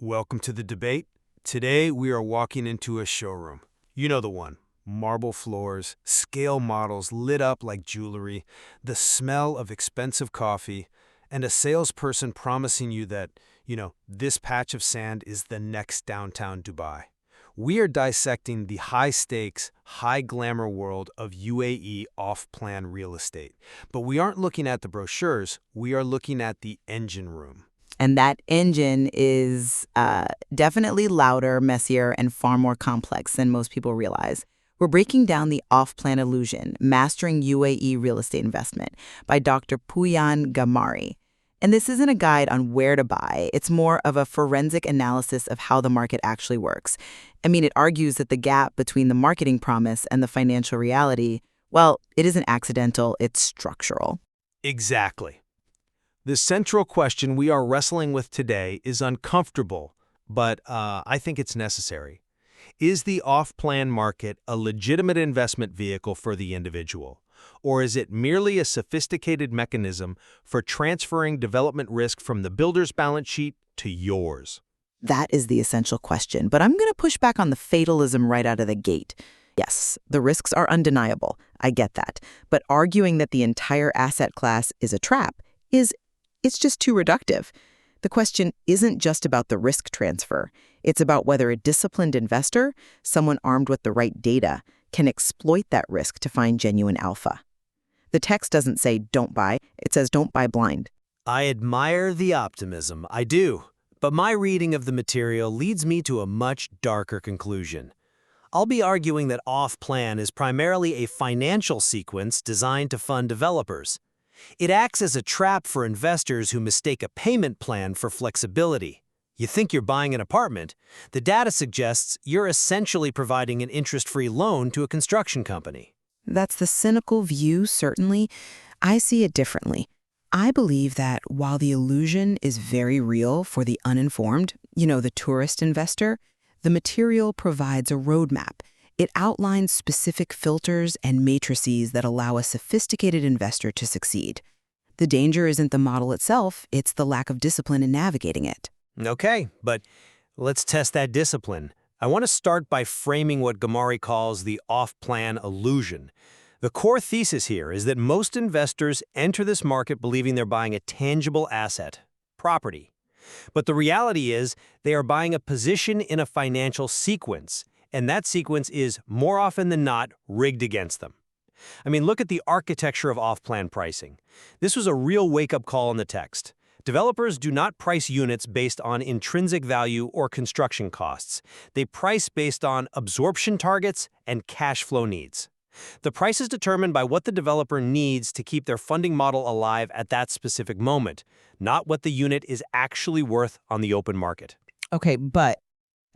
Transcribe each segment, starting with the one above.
Welcome to the debate. Today we are walking into a showroom. You know the one. Marble floors, scale models lit up like jewelry, the smell of expensive coffee, and a salesperson promising you that, this patch of sand is the next downtown Dubai. We are dissecting the high-stakes, high-glamour world of UAE off-plan real estate. But we aren't looking at the brochures, we are looking at the engine room. And that engine is definitely louder, messier, and far more complex than most people realize. We're breaking down the off-plan illusion, Mastering UAE Real Estate Investment by Dr. Pooyan Ghamari. And this isn't a guide on where to buy. It's more of a forensic analysis of how the market actually works. I mean, it argues that the gap between the marketing promise and the financial reality, well, it isn't accidental, it's structural. Exactly. The central question we are wrestling with today is uncomfortable, but I think it's necessary. Is the off-plan market a legitimate investment vehicle for the individual? Or is it merely a sophisticated mechanism for transferring development risk from the builder's balance sheet to yours? That is the essential question, but I'm going to push back on the fatalism right out of the gate. Yes, the risks are undeniable. I get that. But arguing that the entire asset class is a trap it's just too reductive. The question isn't just about the risk transfer. It's about whether a disciplined investor, someone armed with the right data, can exploit that risk to find genuine alpha. The text doesn't say don't buy, it says don't buy blind. I admire the optimism, I do. But my reading of the material leads me to a much darker conclusion. I'll be arguing that off-plan is primarily a financial sequence designed to fund developers. It acts as a trap for investors who mistake a payment plan for flexibility. You think you're buying an apartment. The data suggests you're essentially providing an interest-free loan to a construction company. That's the cynical view, certainly. I see it differently. I believe that while the illusion is very real for the uninformed, the tourist investor, the material provides a roadmap. It outlines specific filters and matrices that allow a sophisticated investor to succeed. The danger isn't the model itself, it's the lack of discipline in navigating it. Okay, but let's test that discipline. I want to start by framing what Ghamari calls the off-plan illusion. The core thesis here is that most investors enter this market believing they're buying a tangible asset, property. But the reality is they are buying a position in a financial sequence, and that sequence is, more often than not, rigged against them. I mean, look at the architecture of off-plan pricing. This was a real wake-up call in the text. Developers do not price units based on intrinsic value or construction costs. They price based on absorption targets and cash flow needs. The price is determined by what the developer needs to keep their funding model alive at that specific moment, not what the unit is actually worth on the open market. Okay, but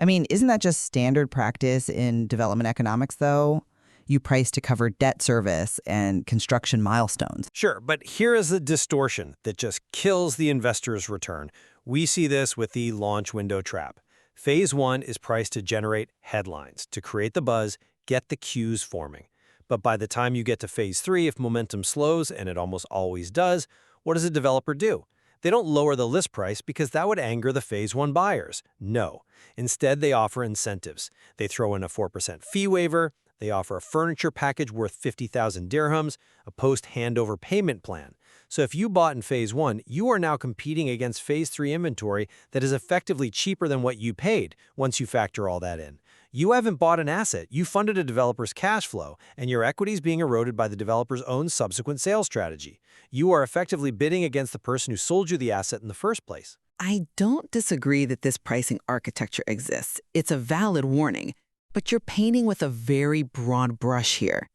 isn't that just standard practice in development economics, though? You price to cover debt service and construction milestones. Sure, but here is the distortion that just kills the investor's return. We see this with the launch window trap. Phase 1 is priced to generate headlines, to create the buzz, get the queues forming. But by the time you get to Phase 3, if momentum slows, and it almost always does, what does a developer do? They don't lower the list price because that would anger the Phase 1 buyers. No. Instead, they offer incentives. They throw in a 4% fee waiver, they offer a furniture package worth 50,000 dirhams, a post-handover payment plan. So if you bought in Phase 1, you are now competing against Phase 3 inventory that is effectively cheaper than what you paid once you factor all that in. You haven't bought an asset, you funded a developer's cash flow, and your equity is being eroded by the developer's own subsequent sales strategy. You are effectively bidding against the person who sold you the asset in the first place. I don't disagree that this pricing architecture exists. It's a valid warning. But you're painting with a very broad brush here.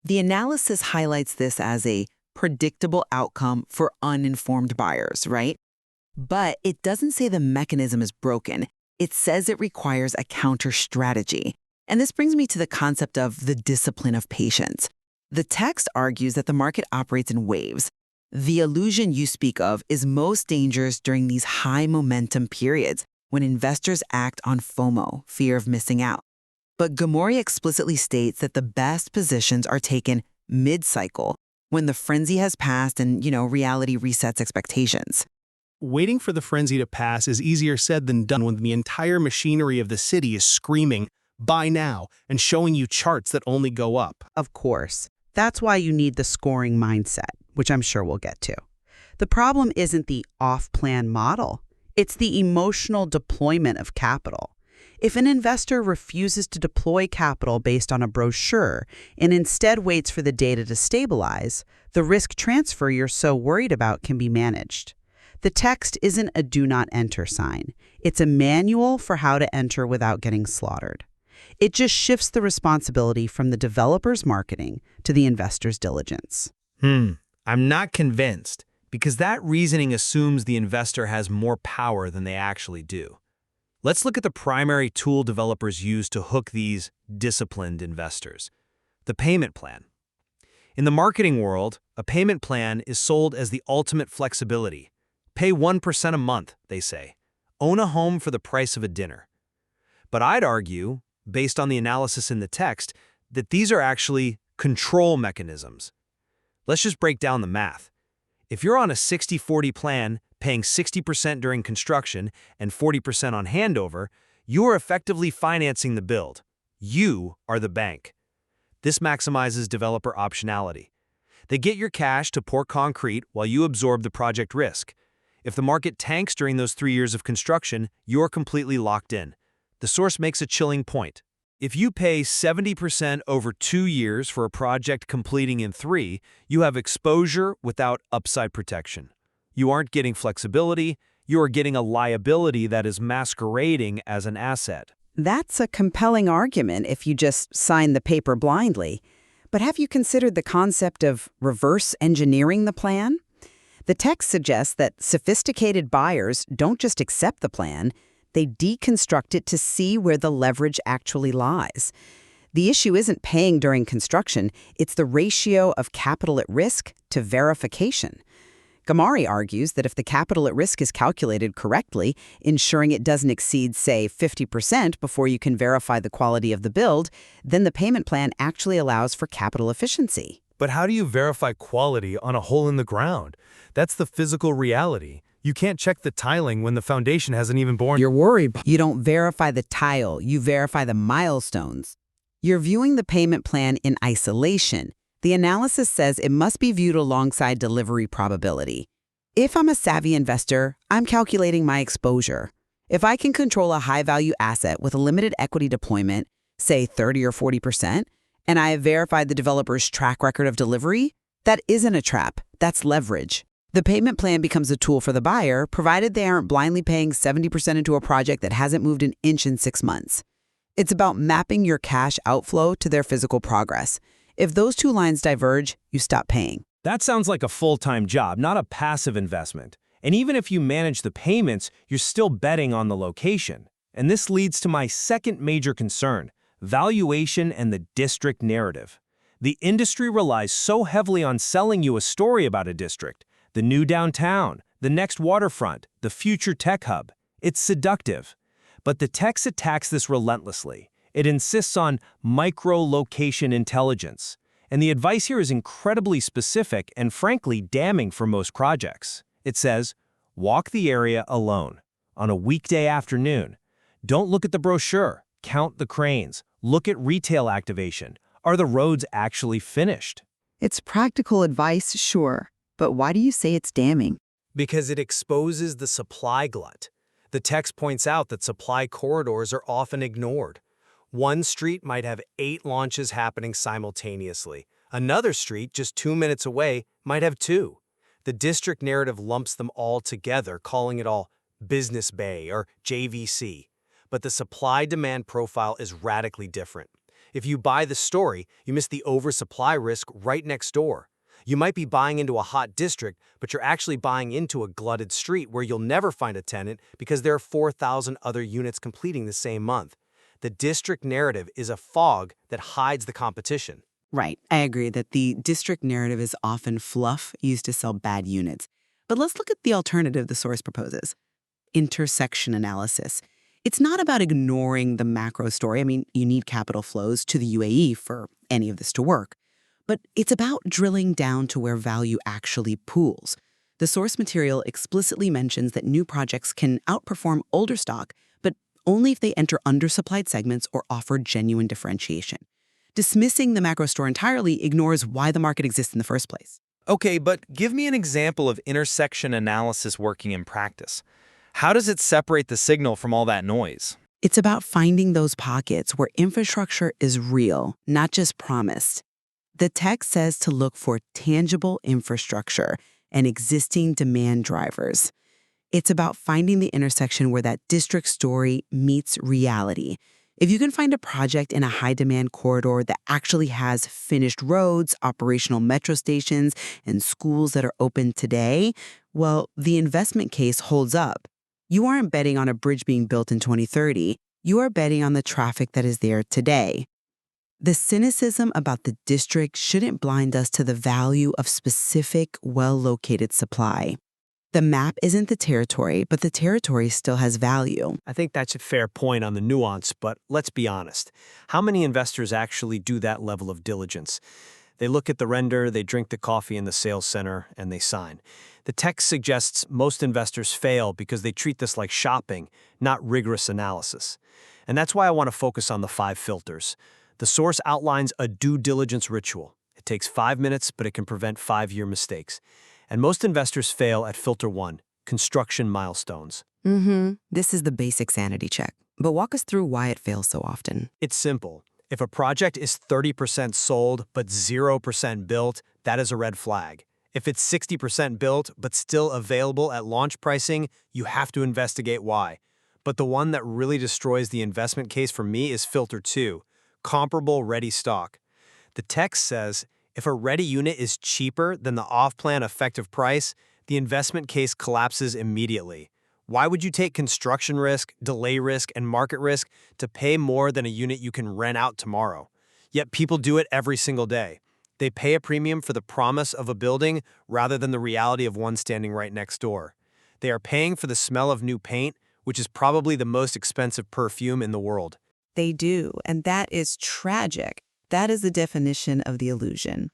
The analysis highlights this as a predictable outcome for uninformed buyers, right? But it doesn't say the mechanism is broken. It says it requires a counter strategy. And this brings me to the concept of the discipline of patience. The text argues that the market operates in waves. The illusion you speak of is most dangerous during these high momentum periods when investors act on FOMO, fear of missing out. But Ghamari explicitly states that the best positions are taken mid-cycle when the frenzy has passed and, reality resets expectations. Waiting for the frenzy to pass is easier said than done when the entire machinery of the city is screaming, "Buy now," and showing you charts that only go up. Of course. That's why you need the scoring mindset, which I'm sure we'll get to. The problem isn't the off-plan model. It's the emotional deployment of capital. If an investor refuses to deploy capital based on a brochure and instead waits for the data to stabilize, the risk transfer you're so worried about can be managed. The text isn't a do not enter sign. It's a manual for how to enter without getting slaughtered. It just shifts the responsibility from the developer's marketing to the investor's diligence. I'm not convinced, because that reasoning assumes the investor has more power than they actually do. Let's look at the primary tool developers use to hook these disciplined investors: the payment plan. In the marketing world, a payment plan is sold as the ultimate flexibility. Pay 1% a month, they say. Own a home for the price of a dinner. But I'd argue, based on the analysis in the text, that these are actually control mechanisms. Let's just break down the math. If you're on a 60-40 plan, paying 60% during construction and 40% on handover, you are effectively financing the build. You are the bank. This maximizes developer optionality. They get your cash to pour concrete while you absorb the project risk. If the market tanks during those 3 years of construction, you're completely locked in. The source makes a chilling point. If you pay 70% over 2 years for a project completing in 3, you have exposure without upside protection. You aren't getting flexibility, you are getting a liability that is masquerading as an asset. That's a compelling argument if you just sign the paper blindly. But have you considered the concept of reverse engineering the plan? The text suggests that sophisticated buyers don't just accept the plan, they deconstruct it to see where the leverage actually lies. The issue isn't paying during construction, it's the ratio of capital at risk to verification. Ghamari argues that if the capital at risk is calculated correctly, ensuring it doesn't exceed, say, 50% before you can verify the quality of the build, then the payment plan actually allows for capital efficiency. But how do you verify quality on a hole in the ground? That's the physical reality. You can't check the tiling when the foundation hasn't even borne. You're worried. You don't verify the tile, you verify the milestones. You're viewing the payment plan in isolation. The analysis says it must be viewed alongside delivery probability. If I'm a savvy investor, I'm calculating my exposure. If I can control a high-value asset with a limited equity deployment, say 30 or 40%, and I have verified the developer's track record of delivery, that isn't a trap, that's leverage. The payment plan becomes a tool for the buyer, provided they aren't blindly paying 70% into a project that hasn't moved an inch in 6 months. It's about mapping your cash outflow to their physical progress. If those two lines diverge, you stop paying. That sounds like a full-time job, not a passive investment. And even if you manage the payments, you're still betting on the location. And this leads to my second major concern: valuation and the district narrative. The industry relies so heavily on selling you a story about a district, the new downtown, the next waterfront, the future tech hub. It's seductive. But the text attacks this relentlessly. It insists on micro-location intelligence. And the advice here is incredibly specific and frankly damning for most projects. It says, walk the area alone on a weekday afternoon. Don't look at the brochure. Count the cranes. Look at retail activation. Are the roads actually finished? It's practical advice, sure, but why do you say it's damning? Because it exposes the supply glut. The text points out that supply corridors are often ignored. One street might have 8 launches happening simultaneously. Another street, just 2 minutes away, might have 2. The district narrative lumps them all together, calling it all Business Bay or JVC. But the supply-demand profile is radically different. If you buy the story, you miss the oversupply risk right next door. You might be buying into a hot district, but you're actually buying into a glutted street where you'll never find a tenant because there are 4,000 other units completing the same month. The district narrative is a fog that hides the competition. Right, I agree that the district narrative is often fluff used to sell bad units. But let's look at the alternative the source proposes: intersection analysis. It's not about ignoring the macro story. I mean, you need capital flows to the UAE for any of this to work. But it's about drilling down to where value actually pools. The source material explicitly mentions that new projects can outperform older stock, but only if they enter undersupplied segments or offer genuine differentiation. Dismissing the macro store entirely ignores why the market exists in the first place. Okay, but give me an example of intersection analysis working in practice. How does it separate the signal from all that noise? It's about finding those pockets where infrastructure is real, not just promised. The text says to look for tangible infrastructure and existing demand drivers. It's about finding the intersection where that district story meets reality. If you can find a project in a high-demand corridor that actually has finished roads, operational metro stations, and schools that are open today, well, the investment case holds up. You aren't betting on a bridge being built in 2030. You are betting on the traffic that is there today. The cynicism about the district shouldn't blind us to the value of specific, well-located supply. The map isn't the territory, but the territory still has value. I think that's a fair point on the nuance, but let's be honest. How many investors actually do that level of diligence? They look at the render, they drink the coffee in the sales center, and they sign. The text suggests most investors fail because they treat this like shopping, not rigorous analysis. And that's why I want to focus on the 5 filters. The source outlines a due diligence ritual. It takes 5 minutes, but it can prevent 5-year mistakes. And most investors fail at filter 1, construction milestones. This is the basic sanity check. But walk us through why it fails so often. It's simple. If a project is 30% sold but 0% built, that is a red flag. If it's 60% built but still available at launch pricing, you have to investigate why. But the one that really destroys the investment case for me is filter 2, comparable ready stock. The text says, if a ready unit is cheaper than the off-plan effective price, the investment case collapses immediately. Why would you take construction risk, delay risk, and market risk to pay more than a unit you can rent out tomorrow? Yet people do it every single day. They pay a premium for the promise of a building rather than the reality of one standing right next door. They are paying for the smell of new paint, which is probably the most expensive perfume in the world. They do, and that is tragic. That is the definition of the illusion.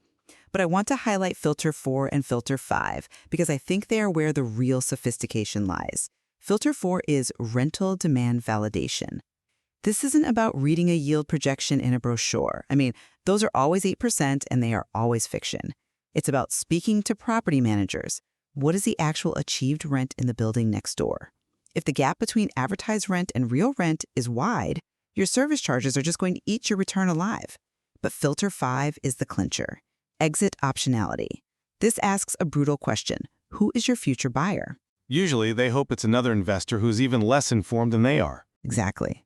But I want to highlight filter 4 and filter 5 because I think they are where the real sophistication lies. Filter 4 is rental demand validation. This isn't about reading a yield projection in a brochure. I mean, those are always 8% and they are always fiction. It's about speaking to property managers. What is the actual achieved rent in the building next door? If the gap between advertised rent and real rent is wide, your service charges are just going to eat your return alive. But filter 5 is the clincher. Exit optionality. This asks a brutal question. Who is your future buyer? Usually, they hope it's another investor who's even less informed than they are. Exactly.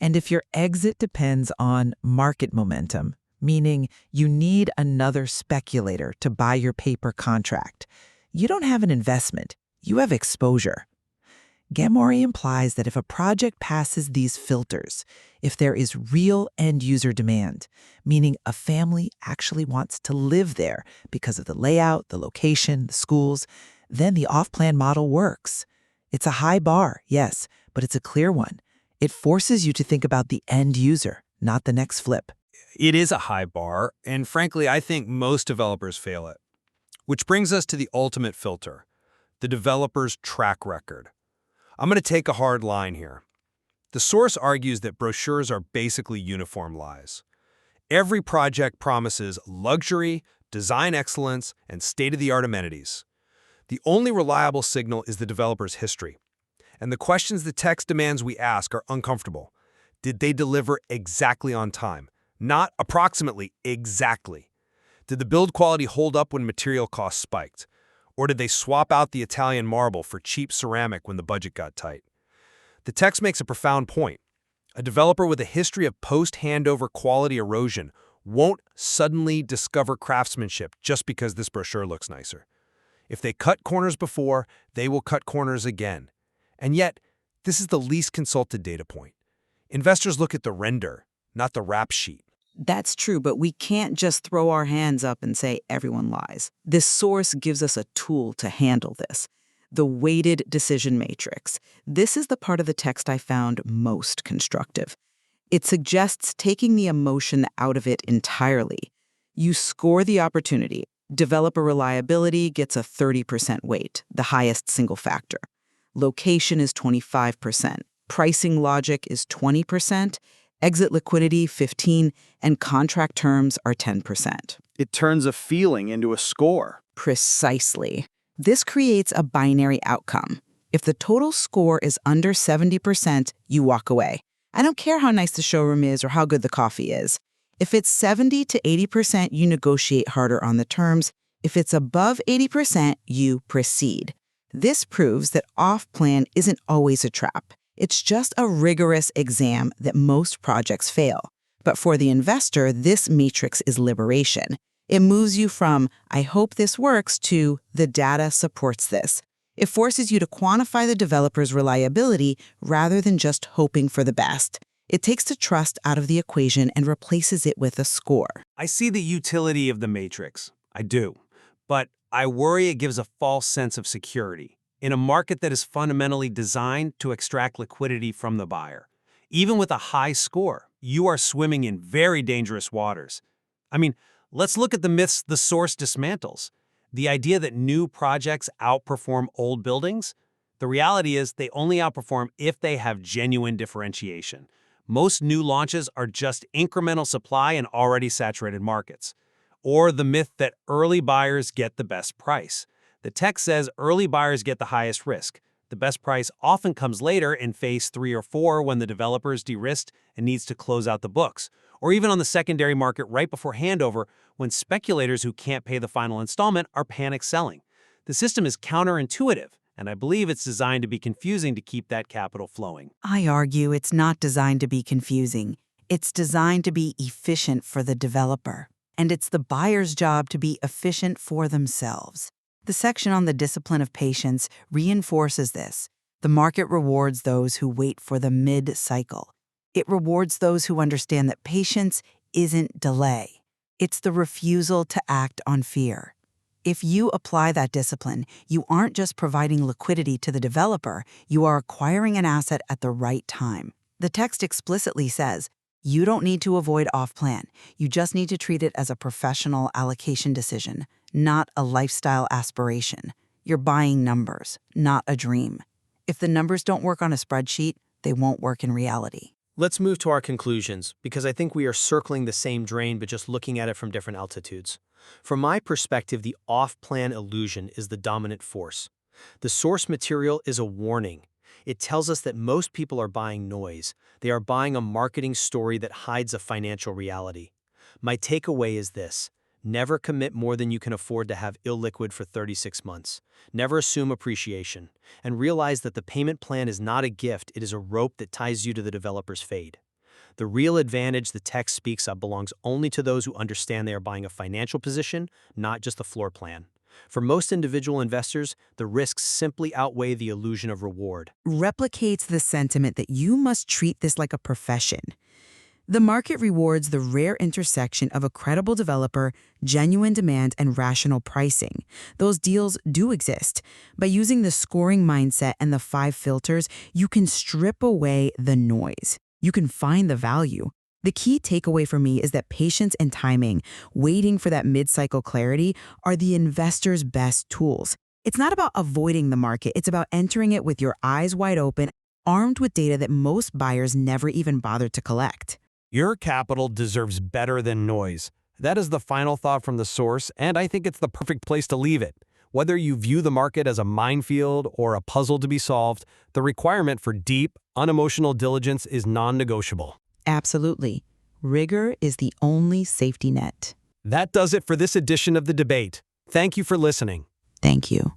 And if your exit depends on market momentum, meaning you need another speculator to buy your paper contract, you don't have an investment, you have exposure. Ghamari implies that if a project passes these filters, if there is real end-user demand, meaning a family actually wants to live there because of the layout, the location, the schools, then the off-plan model works. It's a high bar, yes, but it's a clear one. It forces you to think about the end user, not the next flip. It is a high bar, and frankly, I think most developers fail it. Which brings us to the ultimate filter, the developer's track record. I'm going to take a hard line here. The source argues that brochures are basically uniform lies. Every project promises luxury, design excellence, and state-of-the-art amenities. The only reliable signal is the developer's history. And the questions the text demands we ask are uncomfortable. Did they deliver exactly on time? Not approximately, exactly. Did the build quality hold up when material costs spiked? Or did they swap out the Italian marble for cheap ceramic when the budget got tight? The text makes a profound point. A developer with a history of post-handover quality erosion won't suddenly discover craftsmanship just because this brochure looks nicer. If they cut corners before, they will cut corners again. And yet, this is the least consulted data point. Investors look at the render, not the rap sheet. That's true, but we can't just throw our hands up and say everyone lies. This source gives us a tool to handle this. The weighted decision matrix. This is the part of the text I found most constructive. It suggests taking the emotion out of it entirely. You score the opportunity. Developer reliability gets a 30% weight, the highest single factor. Location is 25%. Pricing logic is 20%. Exit liquidity, 15%, and contract terms are 10%. It turns a feeling into a score. Precisely. This creates a binary outcome. If the total score is under 70%, you walk away. I don't care how nice the showroom is or how good the coffee is. If it's 70 to 80%, you negotiate harder on the terms. If it's above 80%, you proceed. This proves that off-plan isn't always a trap. It's just a rigorous exam that most projects fail. But for the investor, this matrix is liberation. It moves you from, I hope this works, to the data supports this. It forces you to quantify the developer's reliability rather than just hoping for the best. It takes the trust out of the equation and replaces it with a score. I see the utility of the matrix. I do. But I worry it gives a false sense of security in a market that is fundamentally designed to extract liquidity from the buyer. Even with a high score, you are swimming in very dangerous waters. I mean, let's look at the myths the source dismantles. The idea that new projects outperform old buildings? The reality is they only outperform if they have genuine differentiation. Most new launches are just incremental supply in already saturated markets. Or the myth that early buyers get the best price. The text says early buyers get the highest risk. The best price often comes later in phase 3 or 4 when the developer is de-risked and needs to close out the books. Or even on the secondary market right before handover when speculators who can't pay the final installment are panic selling. The system is counterintuitive, and I believe it's designed to be confusing to keep that capital flowing. I argue it's not designed to be confusing. It's designed to be efficient for the developer. And it's the buyer's job to be efficient for themselves. The section on the discipline of patience reinforces this. The market rewards those who wait for the mid-cycle. It rewards those who understand that patience isn't delay. It's the refusal to act on fear. If you apply that discipline, you aren't just providing liquidity to the developer, you are acquiring an asset at the right time. The text explicitly says, you don't need to avoid off-plan. You just need to treat it as a professional allocation decision, not a lifestyle aspiration. You're buying numbers, not a dream. If the numbers don't work on a spreadsheet, they won't work in reality. Let's move to our conclusions, because I think we are circling the same drain but just looking at it from different altitudes. From my perspective, the off-plan illusion is the dominant force. The source material is a warning. It tells us that most people are buying noise. They are buying a marketing story that hides a financial reality. My takeaway is this. Never commit more than you can afford to have illiquid for 36 months. Never assume appreciation. And realize that the payment plan is not a gift, it is a rope that ties you to the developer's fade. The real advantage the text speaks of belongs only to those who understand they are buying a financial position, not just a floor plan. For most individual investors, the risks simply outweigh the illusion of reward. Replicates the sentiment that you must treat this like a profession. The market rewards the rare intersection of a credible developer, genuine demand, and rational pricing. Those deals do exist. By using the scoring mindset and the 5 filters, you can strip away the noise. You can find the value. The key takeaway for me is that patience and timing, waiting for that mid-cycle clarity, are the investor's best tools. It's not about avoiding the market. It's about entering it with your eyes wide open, armed with data that most buyers never even bothered to collect. Your capital deserves better than noise. That is the final thought from the source, and I think it's the perfect place to leave it. Whether you view the market as a minefield or a puzzle to be solved, the requirement for deep, unemotional diligence is non-negotiable. Absolutely. Rigor is the only safety net. That does it for this edition of The Debate. Thank you for listening. Thank you.